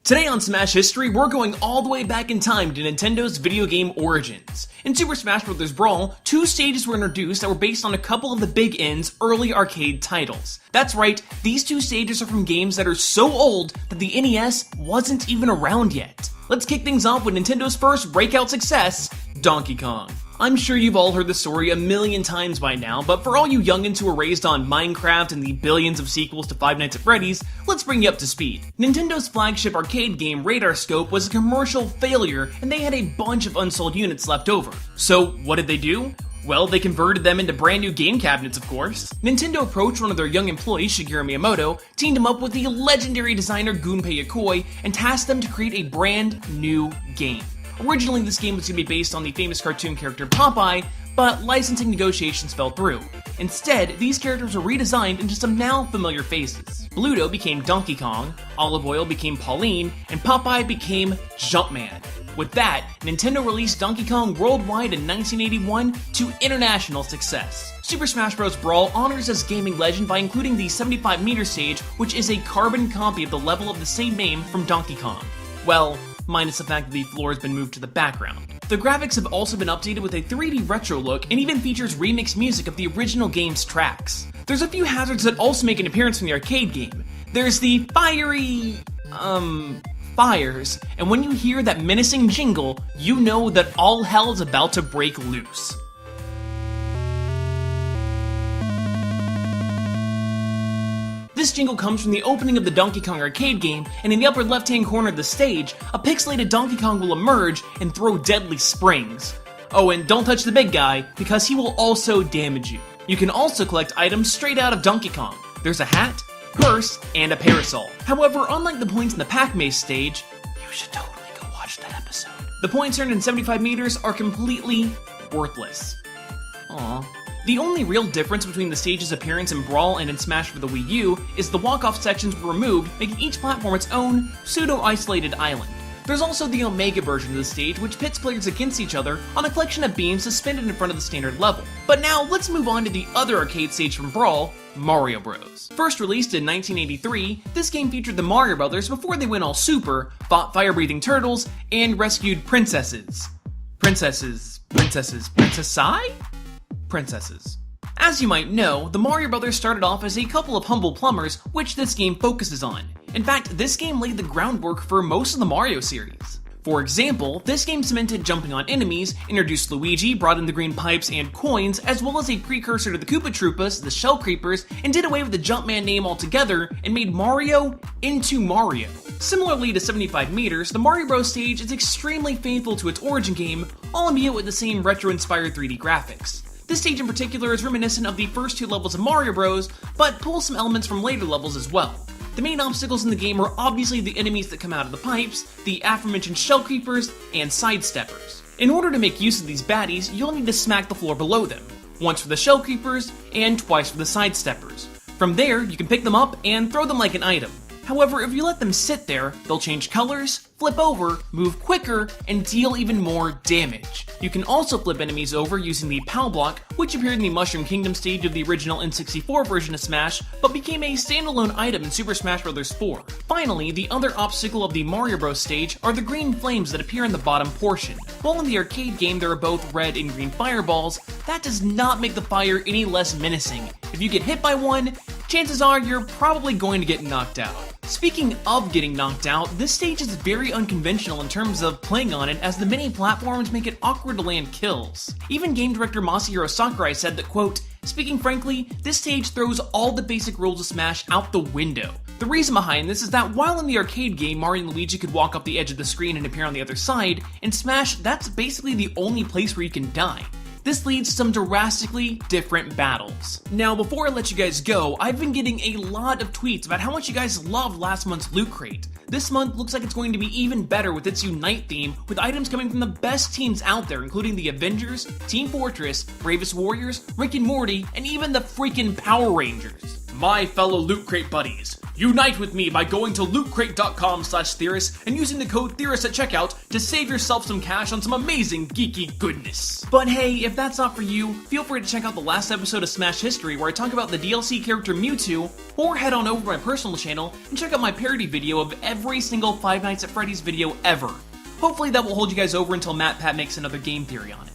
Today on Smash History, we're going all the way back in time to Nintendo's video game origins. In Super Smash Bros. Brawl, two stages were introduced that were based on a couple of the Big N's early arcade titles. That's right, these two stages are from games that are so old that the NES wasn't even around yet. Let's kick things off with Nintendo's first breakout success, Donkey Kong. I'm sure you've all heard the story a million times by now, but for all you youngins who were raised on Minecraft and the billions of sequels to Five Nights at Freddy's, let's bring you up to speed. Nintendo's flagship arcade game, Radar Scope, was a commercial failure, and they had a bunch of unsold units left over. So, what did they do? Well, they converted them into brand new game cabinets, of course. Nintendo approached one of their young employees, Shigeru Miyamoto, teamed him up with the legendary designer Gunpei Yokoi, and tasked them to create a brand new game. Originally, this game was going to be based on the famous cartoon character Popeye, but licensing negotiations fell through. Instead, these characters were redesigned into some now familiar faces. Bluto became Donkey Kong, Olive Oil became Pauline, and Popeye became Jumpman. With that, Nintendo released Donkey Kong worldwide in 1981 to international success. Super Smash Bros. Brawl honors this gaming legend by including the 75-meter stage, which is a carbon copy of the level of the same name from Donkey Kong. Well, minus the fact that the floor has been moved to the background. The graphics have also been updated with a 3D retro look and even features remixed music of the original game's tracks. There's a few hazards that also make an appearance from the arcade game. There's the fires, and when you hear that menacing jingle, you know that all hell is about to break loose. This jingle comes from the opening of the Donkey Kong arcade game, and in the upper left-hand corner of the stage, a pixelated Donkey Kong will emerge and throw deadly springs. Oh, and don't touch the big guy, because he will also damage you. You can also collect items straight out of Donkey Kong. There's a hat, purse, and a parasol. However, unlike the points in the Pac-Maze stage, you should totally go watch that episode. The points earned in 75 meters are completely worthless. Aww. The only real difference between the stage's appearance in Brawl and in Smash for the Wii U is the walk-off sections were removed, making each platform its own, pseudo-isolated island. There's also the Omega version of the stage, which pits players against each other on a collection of beams suspended in front of the standard level. But now, let's move on to the other arcade stage from Brawl, Mario Bros. First released in 1983, this game featured the Mario Brothers before they went all super, fought fire-breathing turtles, and rescued princesses. Princesses. As you might know, the Mario Brothers started off as a couple of humble plumbers, which this game focuses on. In fact, this game laid the groundwork for most of the Mario series. For example, this game cemented jumping on enemies, introduced Luigi, brought in the green pipes and coins, as well as a precursor to the Koopa Troopas, the Shell Creepers, and did away with the Jumpman name altogether, and made Mario into Mario. Similarly to 75 meters, the Mario Bros. Stage is extremely faithful to its origin game, albeit with the same retro-inspired 3D graphics. This stage in particular is reminiscent of the first two levels of Mario Bros., but pulls some elements from later levels as well. The main obstacles in the game are obviously the enemies that come out of the pipes, the aforementioned Shell Creepers, and Sidesteppers. In order to make use of these baddies, you'll need to smack the floor below them, once for the Shell Creepers, and twice for the Sidesteppers. From there, you can pick them up and throw them like an item. However, if you let them sit there, they'll change colors, flip over, move quicker, and deal even more damage. You can also flip enemies over using the POW block, which appeared in the Mushroom Kingdom stage of the original N64 version of Smash, but became a standalone item in Super Smash Bros. 4. Finally, the other obstacle of the Mario Bros. Stage are the green flames that appear in the bottom portion. While in the arcade game there are both red and green fireballs, that does not make the fire any less menacing. If you get hit by one, chances are you're probably going to get knocked out. Speaking of getting knocked out, this stage is very unconventional in terms of playing on it, as the many platforms make it awkward to land kills. Even game director Masahiro Sakurai said that, quote, "Speaking frankly, this stage throws all the basic rules of Smash out the window." The reason behind this is that while in the arcade game Mario and Luigi could walk up the edge of the screen and appear on the other side, in Smash that's basically the only place where you can die. This leads to some drastically different battles. Now, before I let you guys go, I've been getting a lot of tweets about how much you guys loved last month's Loot Crate. This month looks like it's going to be even better with its Unite theme, with items coming from the best teams out there, including the Avengers, Team Fortress, Bravest Warriors, Rick and Morty, and even the freaking Power Rangers. My fellow Loot Crate buddies, unite with me by going to lootcrate.com/Theorist and using the code Theorist at checkout to save yourself some cash on some amazing geeky goodness. But hey, if that's not for you, feel free to check out the last episode of Smash History where I talk about the DLC character Mewtwo, or head on over to my personal channel and check out my parody video of every single Five Nights at Freddy's video ever. Hopefully that will hold you guys over until MatPat makes another game theory on it.